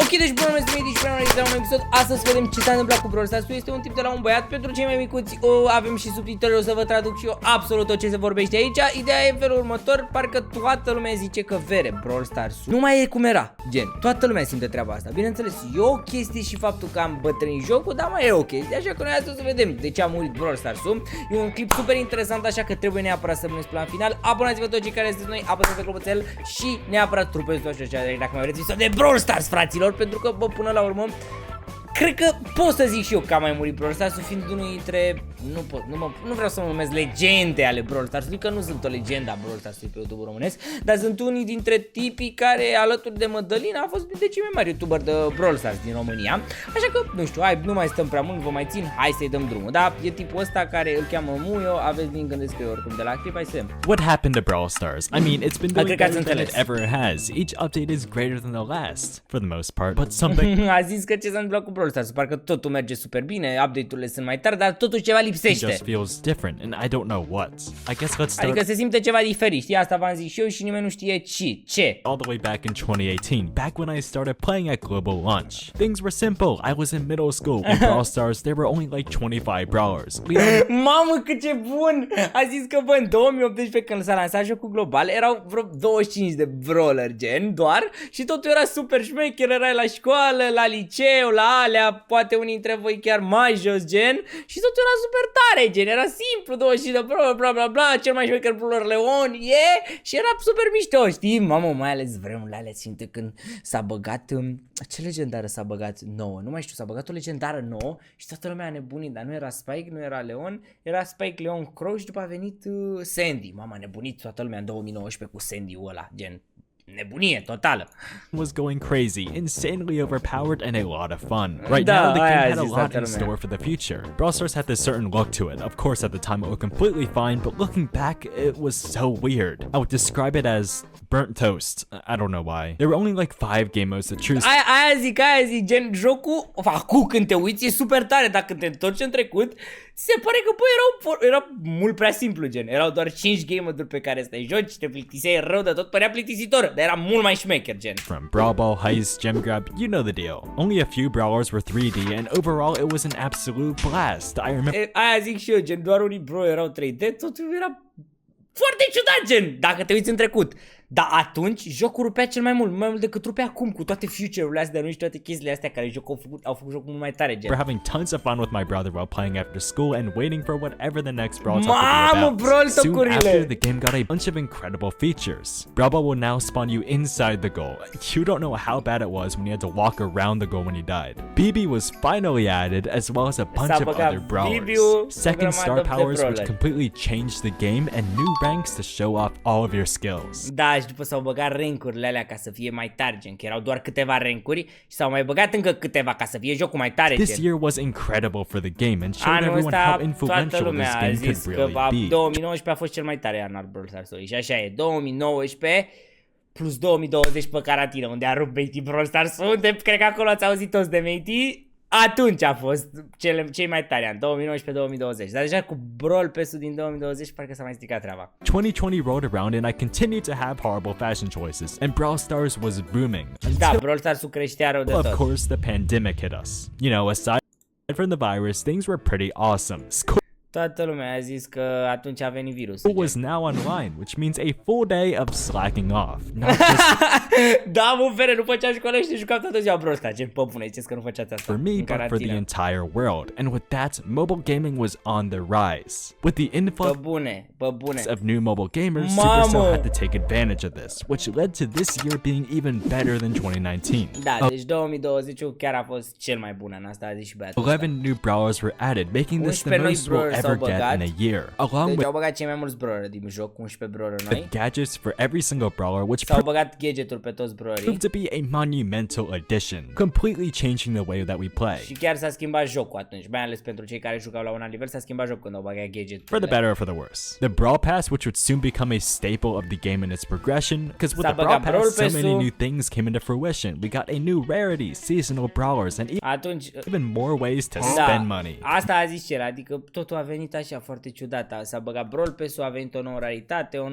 Ok, deci bună, este Meitii și la un episod. Astăzi vedem ce s-a întâmplat cu Brawl Stars. Este un tip de la un băiat. Pentru cei mai micuți avem și subtitrări, o să vă traduc și eu absolut tot ce se vorbește aici. Ideea e felul următor, parcă toată lumea zice că vere Brawl Stars nu mai e cum era, gen, toată lumea simte treaba asta. Bineînțeles, e o chestie și faptul că am bătrânit jocul, dar mai e o chestie, așa că noi astăzi o să vedem de ce a murit Brawl Stars-ul. E un clip super interesant, așa că trebuie neapărat să rămâneți până la final. Abonați-vă toți cei care sunteți noi, apăsați pe clopoțel și neapărat trupeți toți așa dacă mai vreți de Brawl Stars, fraților, pentru că, bă, până la urmă, cred că pot să zic și eu că am mai murit Brawl Stars, fiind unul dintre, nu vreau să mă numesc legende ale Brawl Stars, că nu sunt o legendă a Brawl Stars pe YouTube românesc, dar sunt unii dintre tipii care, alături de Mădălina, a fost dintre cei mai mari YouTuber de Brawl Stars din România. Așa că, nu știu, hai, nu mai stăm prea mult, vă mai țin, hai să-i dăm drumul. Da, e tipul ăsta care îl cheamă Muio, aveți link în descriere oricum de la clip, hai să vedem. What happened to Brawl Stars? I mean, it's been doing better than it ever has. Each update is greater than the last, for the most part, but something a zis că ce s-a întâmplat cu Brawl Stars, parcă totul merge super bine, update-urile sunt mai tari, dar totuși ceva lipsește. just feels different, and I don't know what. I guess let's start. Adică se simte ceva diferit, știi, asta v-am zis și eu și nimeni nu știe ce. All the way back in 2018, back when I started playing at Global Launch. Things were simple. I was in middle school. In Brawl Stars, there were only like 25 brawlers. Mamă, cât ce bun! A zis că, bă, în 2018, când s-a lansat jocul global, erau vreo 25 de brawler, gen, doar, și totul era super șmecher, erai la școală, la liceu, la alea, poate unii dintre voi chiar mai jos, gen, și totul era super tare, gen, era simplu, 25 de brawler, bla bla bla, cel mai șmecher brawler Leon, și era super mișto, știi? Mamă, mai ales vremurile alea, ținte când s-a băgat, ce legendară s-a băgat nouă, nu mai știu, s-a băgat o legendară nouă și toată lumea a nebunit, dar nu era Spike, nu era Leon, era Spike, Leon, Crow și după a venit Sandy. Mama, a nebunit toată lumea în 2019 cu Sandy-ul ăla, gen, nebunie totală. Was going crazy, insanely overpowered, and a lot of fun. Right now, the game had a lot in store for the future. Brawl Stars had this certain look to it. Of course, at the time it looked completely fine, but looking back, it was so weird. I would describe it as burnt toast. I don't know why. There were only like 5 game modes to choose. Aia zic, gen, jocul, acum când te uiți e super tare, dacă te întorci în trecut, ți se pare că, bă, era mult prea simplu, gen, erau doar 5 game mode-uri pe care să te joci, te plictiseai rău de tot, părea plictisitor, dar era mult mai șmecher, gen. From Brawl Ball, Heist, Gem Grab, you know the deal. Only a few brawlers were 3D, and overall it was an absolute blast. I remember. Aia zic și eu, gen, doar unii bro erau 3D, totul era foarte ciudat, gen, dacă te uiți în trecut. Dar atunci jocul rupea cel mai mult decât rupea acum, cu toate future-urile astea, nu și toate chestiile astea care jocul au făcut jocul mult mai tare, gen. We're having tons of fun with my brother while playing after school and waiting for whatever the next Brawl Talk will be about. Soon after, the game got a bunch of incredible features. Brawl Ball will now spawn you inside the goal. You don't know how bad it was when you had to walk around the goal when you died. BB was finally added, as well as a bunch of other brawlers. Second star powers, which completely changed the game, and new ranks to show off all of your skills. Da, și după s-au băgat rank-urile alea ca să fie mai tare, gen, că erau doar câteva rank-uri și s-au mai băgat încă câteva ca să fie jocul mai tare, gen. This year was incredible for the game and showed everyone how influential this game could really be. 2019 a fost cel mai tare an al Brawl Stars-ului și așa e, 2019 plus 2020 pe carantină, unde a rupt Meitii Brawl Stars, unde cred că acolo ați auzit toți de Meitii. Atunci a fost cei mai tari ani, 2019-2020. Dar deja cu Brawl Pass-ul din 2020 parcă s-a mai stricat treaba. 2020 rolled around and I continued to have horrible fashion choices, and Brawl Stars was booming. Da, Brawl Stars-ul creștea rău de tot. Of course, the pandemic hit us. You know, aside from the virus, things were pretty awesome. Toată lumea a zis că atunci a venit virusul. Was now online, which means a full day of slacking off. Not just da, mă, fere, nu făceam școală și te jucam toată ziua Brawl Stars. Gen, pe bune, ziceți că nu făceați asta. For me, but for the entire world. And with that, mobile gaming was on the rise. With the influx of new mobile gamers, Supercell had to take advantage of this, which led to this year being even better than 2019. Da, deci 2020 chiar a fost cel mai bun an, asta a zis și băiatul. 11 new brawlers were added, making this the most we'll ever get in a year. Along with au băgat cei mai mulți brawler din joc, 11 brawler noi. Gadgets for every single brawler, which s-au băgat gadgeturi pe toți brawlerii. Proved to be a monumental addition, completely changing the way that we play. Și chiar s-a schimbat jocul atunci, mai ales pentru cei care jucau la un alt nivel, s-a schimbat jocul când au băgat gadget. For the better or for the worse. The Brawl Pass, which would soon become a staple of the game in its progression, because with the Brawl Pass, so many new things came into fruition. We got a new rarity, seasonal brawlers, and even more ways to spend money. Asta a zis el, adică totul a venit venit așa foarte ciudat, s-a băgat Brawl Pass-ul, a venit o nouă raritate, un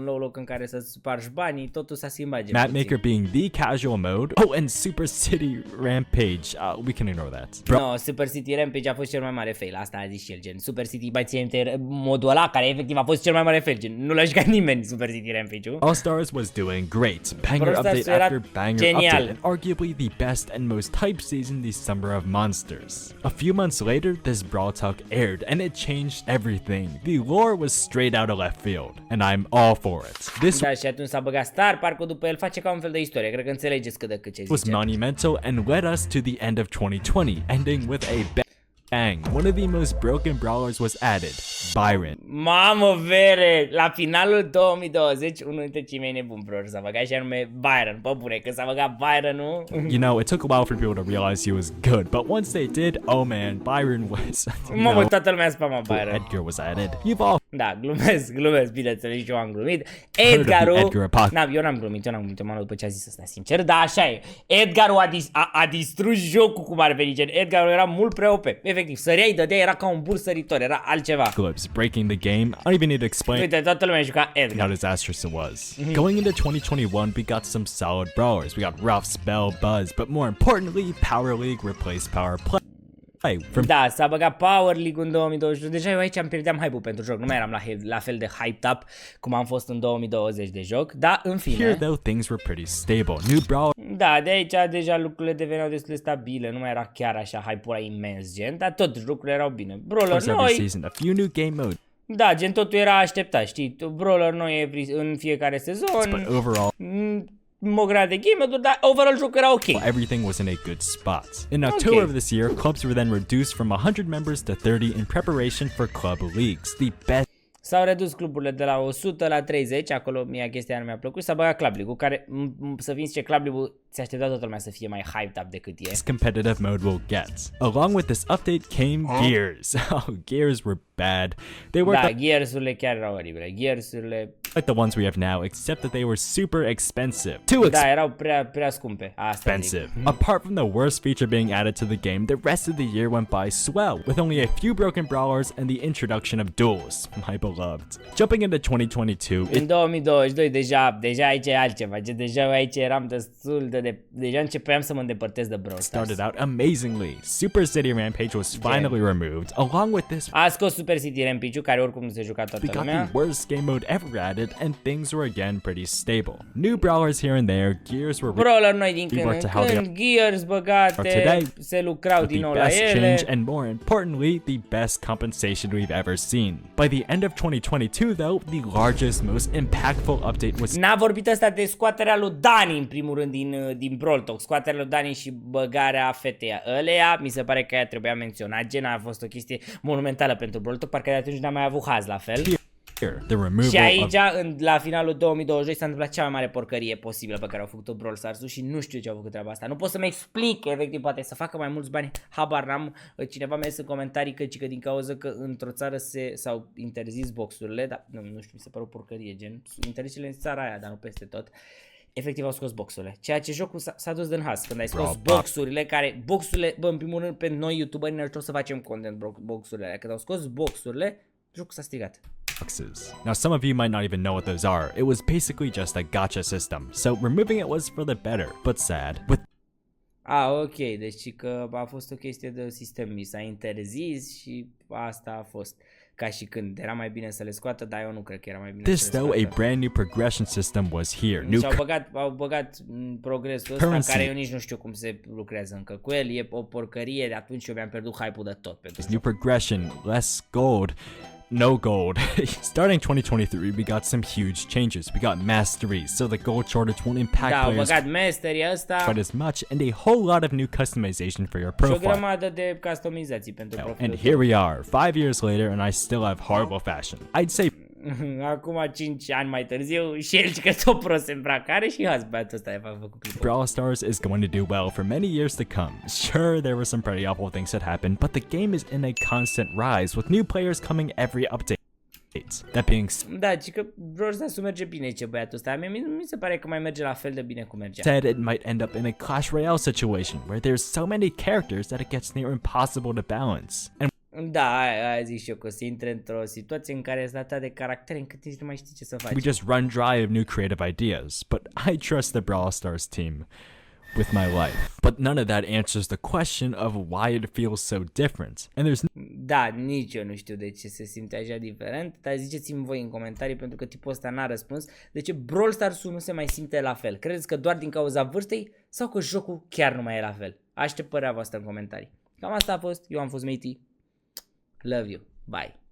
nou loc în care să spargi banii, totul s-a schimbat. Mapmaker being the casual mode. Oh, and Super City Rampage. We can ignore that. No, Super City Rampage a fost cel mai mare fail, asta a zis și el, gen. Super City, mai ține modul ăla care efectiv a fost cel mai mare fail, gen. Nu l-a jucat nimeni Super City Rampage-ul. All Stars was doing great. Banger update after banger update, and arguably the best and most hyped season this summer of Monsters. A few months later, this Brawl Talk aired, and it changed everything. The lore was straight out of left field, and I'm all for it. Da, și atunci s-a băgat Star, parcă după el face ca un fel de istorie, cred că înțelegeți cât de cât ce zice. Was monumental and led us to the end of 2020, ending with a bang. One of the most broken brawlers was added, Byron. Mamă vere, la finalul 2020, unul dintre cei mai nebuni brawlers s-a băgat și anume Byron, pe bune, că s-a băgat Byron, nu? You know, it took a while for people to realize he was good, but once they did, oh man, Byron was... Mamă, toată lumea spama Byron. Edgar was added. You've all... Da, glumesc, bineînțeles, și eu am glumit. Edgarul... eu n-am glumit, m-am luat după ce a zis ăsta, sincer, dar așa e. Edgarul a distrus jocul cum ar veni, gen, Edgarul era mult prea OP. Efectiv, săreai, dădea, era ca un bul săritor, era altceva. Clips breaking the game. I don't even need to explain. Uite, toată lumea juca Edgar. How disastrous it was. Going into 2021, we got some solid brawlers. We got Ruff, Spell, Buzz, but more importantly, Power League replaced Power Play. Da, s-a băgat Power League în 2022. Deja eu aici îmi pierdeam hype-ul pentru joc. Nu mai eram la fel de hyped up cum am fost în 2020 de joc. Da, în fine. Here though things were pretty stable. New brawler. Da, de aici deja lucrurile deveneau destul de stabile. Nu mai era chiar așa hype-ul imens, gen. Dar tot lucrurile erau bine. Brawler noi. A few new game modes. Da, gen totul era așteptat, știi? Brawler noi în fiecare sezon. But overall. O grad de game, dar overall jocul era ok. Everything was in a good spot. In October of this year, clubs were then reduced from 100 members to 30 in preparation for club leagues. The best. S-au redus cluburile de la 100 la 30, acolo mie chestia nu mi-a plăcut, s-a băgat Club League-ul, care, să fiind ce Club League-ul ți aștepta toată lumea să fie mai hyped up decât e. This competitive mode will get. Along with this update came Gears. Oh, Gears were bad. They were Gears-urile chiar erau oribile. Gears-urile like the ones we have now, except that they were super expensive. Too expensive. Da, erau prea scumpe. Asta expensive. Apart from the worst feature being added to the game, the rest of the year went by swell, with only a few broken brawlers and the introduction of duels, my beloved. Jumping into 2022. În 2022 deja aici e altceva. Deja aici eram destul de deja începeam să mă îndepărtez de Brawl Stars. Started out amazingly. Super City Rampage was finally removed, along with this. A scos Super City Rampage, care oricum nu se juca toată lumea. We got the worst game mode ever added, and things were again pretty stable. New brawlers here and there, Gears were brawler noi din când în când, Gears băgate, se lucrau din nou la ele. Change, and more importantly, the best compensation we've ever seen. By the end of 2022, though, the largest, most impactful update was... N-a vorbit asta de scoaterea lui Dani, în primul rând, din Brawl Talk. Scoaterea lui Dani și băgarea fetei ăleia, mi se pare că aia trebuia menționat. Gen, a fost o chestie monumentală pentru Brawl Talk, parcă de atunci n-am mai avut haz la fel. Și aici, la finalul 2022, s-a întâmplat cea mai mare porcărie posibilă pe care au făcut-o Brawl Stars-ul și nu știu ce au făcut treaba asta. Nu pot să-mi explic, efectiv, poate să facă mai mulți bani, habar n-am. Cineva mi-a zis în comentarii că din cauza că într-o țară s-au interzis boxurile, dar nu știu, mi se pare o porcărie, gen, interzisele în țara aia, dar nu peste tot. Efectiv au scos boxurile, ceea ce jocul s-a dus din has când ai scos boxurile, bă, în primul rând pe noi youtuberi ne ajută să facem content boxurile alea. Când au scos boxurile, jocul s-a strigat. Now some of you might not even know what those are. It was basically just a gacha system, so removing it was for the better, but sad. Ok, deci că a fost o chestie de sistem, mi s-a interzis și asta a fost. Ca și când era mai bine să le scoată, dar eu nu cred că era mai bine să le scoată. This though, a brand new progression system was here. Deci au băgat progresul ăsta care eu nici nu știu cum se lucrează încă cu el, e o porcărie, de atunci eu mi-am pierdut hype-ul de tot pentru new progression, less gold. No gold. Starting 2023, we got some huge changes. We got masteries, so the gold shortage won't impact players quite as much, and a whole lot of new customization for your profile. Și o grămadă de customizații pentru profil. And here we are, 5 years later, and I still have horrible fashion. I'd say acum 5 ani mai târziu și el că tot prost se îmbracare și husband-ul ăsta a făcut clipul. Brawl Stars is going to do well for many years to come. Sure, there were some pretty awful things that happened, but the game is in a constant rise with new players coming every update. That being da, ci că Brawl Stars merge bine, ce băiatul ăsta. Mi se pare că mai merge la fel de bine cum mergea. Said it might end up in a Clash Royale situation where there's so many characters that it gets near impossible to balance. And Da, aia zic și eu, că o să intre într-o situație în care sunt atât de caractere încât nici nu mai știi ce să faci. We just run dry of new creative ideas, but I trust the Brawl Stars team with my life. But none of that answers the question of why it feels so different. And there's Da, nici eu nu știu de ce se simte așa diferent, dar ziceți-mi voi în comentarii, pentru că tipul ăsta n-a răspuns, de ce Brawl Stars-ul nu se mai simte la fel. Credeți că doar din cauza vârstei sau că jocul chiar nu mai e la fel? Aștept părerea voastră în comentarii. Cam asta a fost, eu am fost Meitii. Love you, bye.